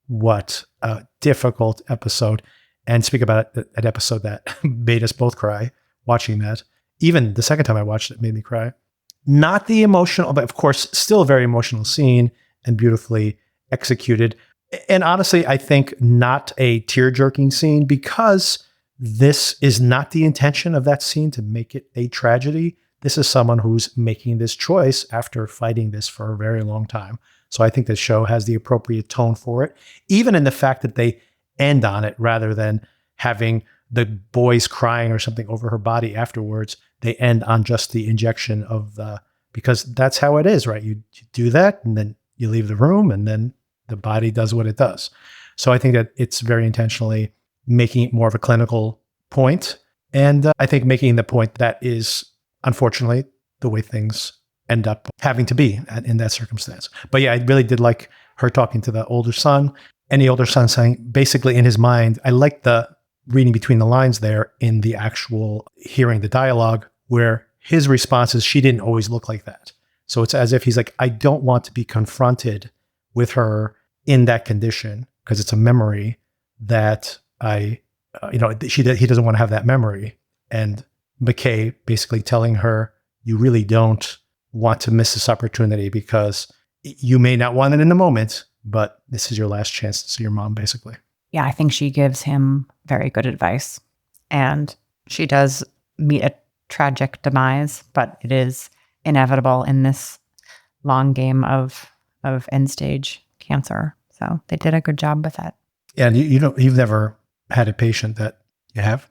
what a difficult episode. And speak about it, an episode that made us both cry watching that. Even the second time I watched it made me cry. Not the emotional, but of course, still a very emotional scene and beautifully executed. And honestly, I think not a tear-jerking scene because this is not the intention of that scene to make it a tragedy. This is someone who's making this choice after fighting this for a very long time. So I think the show has the appropriate tone for it, even in the fact that they end on it rather than having the boys crying or something over her body afterwards. They end on just the injection of because that's how it is, right? You do that and then you leave the room and then the body does what it does. So I think that it's very intentionally making it more of a clinical point. And I think making the point that is, unfortunately, the way things end up having to be in that circumstance. But yeah, I really did like her talking to the older son, and the older son saying, basically in his mind, I like the reading between the lines there in the actual hearing the dialogue, where his response is, she didn't always look like that. So it's as if he's like, I don't want to be confronted with her in that condition because it's a memory that he doesn't want to have that memory. And McKay basically telling her, you really don't want to miss this opportunity because you may not want it in the moment, but this is your last chance to see your mom, basically. yeah, I think she gives him very good advice. And she does meet a tragic demise, but it is inevitable in this long game of end stage cancer. So they did a good job with that. Yeah, and you've never had a patient that you have?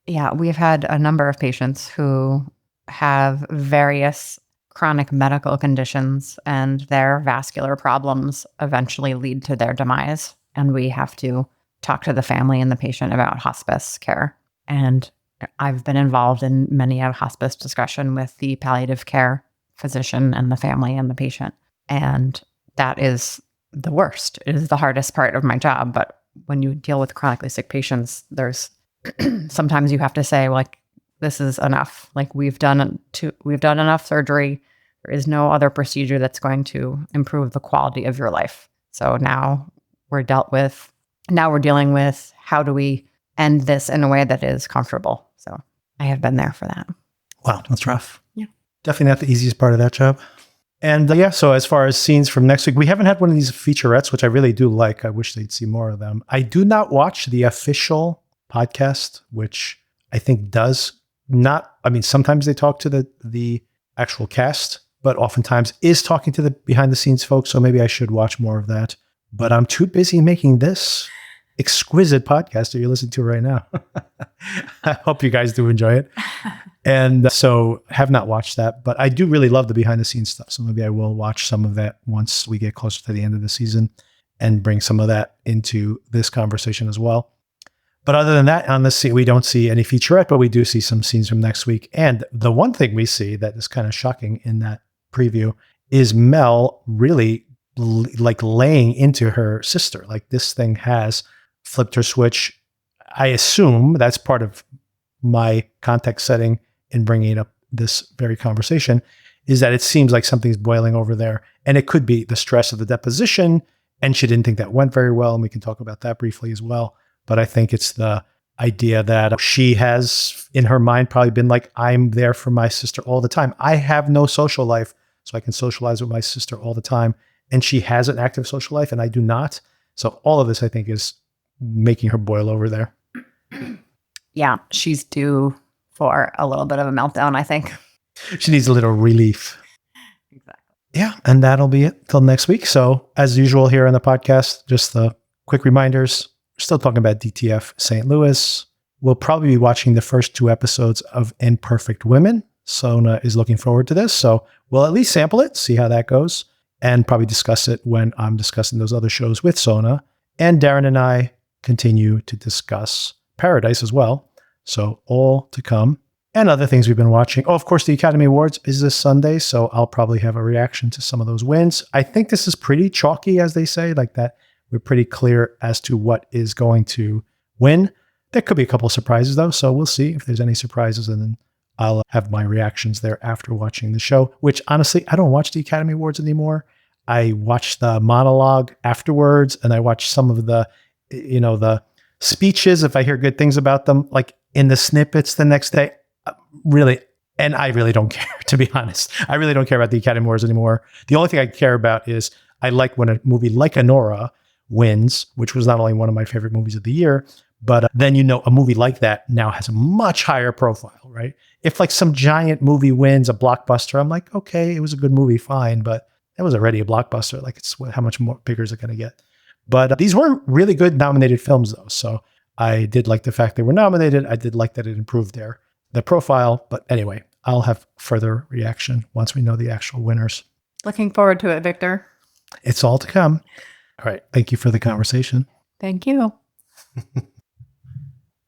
Yeah, we've had a number of patients who have various chronic medical conditions, and their vascular problems eventually lead to their demise. And we have to talk to the family and the patient about hospice care. And I've been involved in many a hospice discussion with the palliative care physician and the family and the patient. And that is the worst. It is the hardest part of my job. But when you deal with chronically sick patients, there's sometimes you have to say, like, this is enough. Like, we've done enough surgery. There is no other procedure that's going to improve the quality of your life. So now we're dealing with how do we end this in a way that is comfortable. So I have been there for that. Wow, that's rough. Yeah. Definitely not the easiest part of that job. And so as far as scenes from next week, we haven't had one of these featurettes, which I really do like. I wish they'd see more of them. I do not watch the official podcast, which I think does not, sometimes they talk to the actual cast, but oftentimes is talking to the behind the scenes folks. So maybe I should watch more of that. But I'm too busy making this exquisite podcast that you're listening to right now. I hope you guys do enjoy it. And so have not watched that, but I do really love the behind the scenes stuff. So maybe I will watch some of that once we get closer to the end of the season and bring some of that into this conversation as well. But other than that, on the scene, we don't see any featurette, but we do see some scenes from next week. And the one thing we see that is kind of shocking in that preview is Mel really like laying into her sister. Like, this thing has flipped her switch. I assume that's part of my context setting in bringing up this very conversation, is that it seems like something's boiling over there. And it could be the stress of the deposition. And she didn't think that went very well. And we can talk about that briefly as well. But I think it's the idea that she has in her mind probably been like, I'm there for my sister all the time. I have no social life, so I can socialize with my sister all the time. And she has an active social life and I do not. So all of this, I think, is making her boil over there. Yeah, she's due for a little bit of a meltdown, I think. She needs a little relief. Exactly. Yeah, and that'll be it till next week. So as usual here on the podcast, just the quick reminders. We're still talking about DTF St. Louis. We'll probably be watching the first 2 episodes of Imperfect Women. Sona is looking forward to this. So we'll at least sample it, see how that goes, and probably discuss it when I'm discussing those other shows with Sona. And Darren and I continue to discuss Paradise as well. So all to come. And other things we've been watching. Oh, of course, the Academy Awards is this Sunday, so I'll probably have a reaction to some of those wins. I think this is pretty chalky, as they say, like that. We're pretty clear as to what is going to win. There could be a couple of surprises, though, so we'll see if there's any surprises, and then I'll have my reactions there after watching the show, which honestly, I don't watch the Academy Awards anymore. I watch the monologue afterwards, and I watch some of the, the speeches if I hear good things about them, like in the snippets the next day. Really, and I really don't care, to be honest. I really don't care about the Academy Awards anymore. The only thing I care about is I like when a movie like Anora wins, which was not only one of my favorite movies of the year, but then, a movie like that now has a much higher profile, right? If like some giant movie wins a blockbuster, I'm like, okay, it was a good movie, fine, but it was already a blockbuster. Like, how much more bigger is it going to get? But these were really good nominated films, though. So I did like the fact they were nominated. I did like that it improved their profile. But anyway, I'll have further reaction once we know the actual winners. Looking forward to it, Victor. It's all to come. All right. Thank you for the conversation. Thank you.